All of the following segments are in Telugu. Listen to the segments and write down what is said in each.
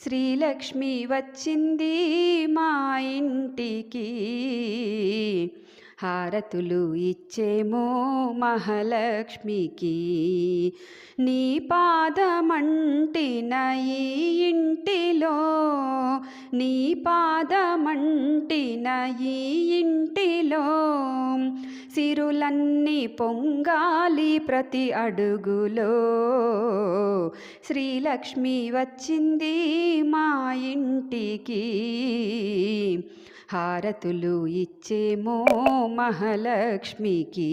శ్రీలక్ష్మి వచ్చింది మా ఇంటికి, హారతులు ఇచ్చేమో మహాలక్ష్మికి. నీ పాదమంటిన ఈ ఇంటిలో, నీ పాదమంటిన ఈ ఇంటిలో సిరులన్నీ పొంగాలి ప్రతి అడుగులో. శ్రీలక్ష్మి వచ్చింది మా ఇంటికి, హారతులు ఇచ్చేమో మహాలక్ష్మికి.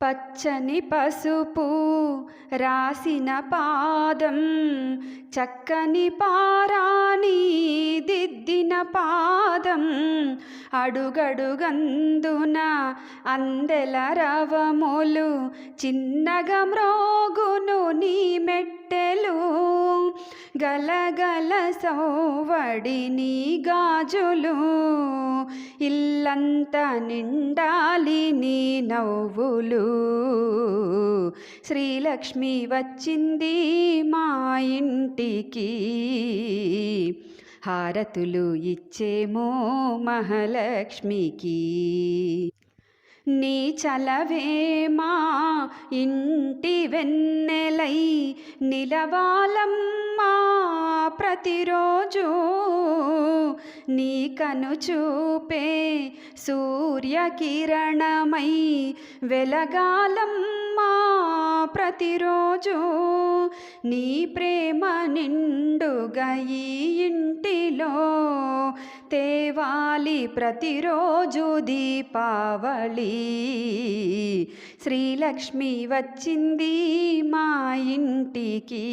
పచ్చని పసుపు రాసిన పాదం, చక్కని పారాణి దిద్దిన పాదం, అడుగడుగందున అందెల రవములు, చిన్నగా మ్రోగును నీ మెట్టెలు, గలగల సౌవడి నీ గాజులు, ఇల్లంతా నిండాలి నీ నవ్వులు. శ్రీలక్ష్మి వచ్చింది మా ఇంటికి, హారతులు ఇచ్చేమో మహాలక్ష్మికి. నీ చలవే మా ఇంటి వెన్నెలై నిలవాలమ్మా ప్రతిరోజు, నీ కను చూపే సూర్యకిరణమై వెలగాలమ్మా ప్రతిరోజు. నీ ప్రేమ నిండుగా ఈ ఇంటిలో తేవాలి ప్రతిరోజు దీపావళి. శ్రీలక్ష్మి వచ్చింది మా ఇంటికి.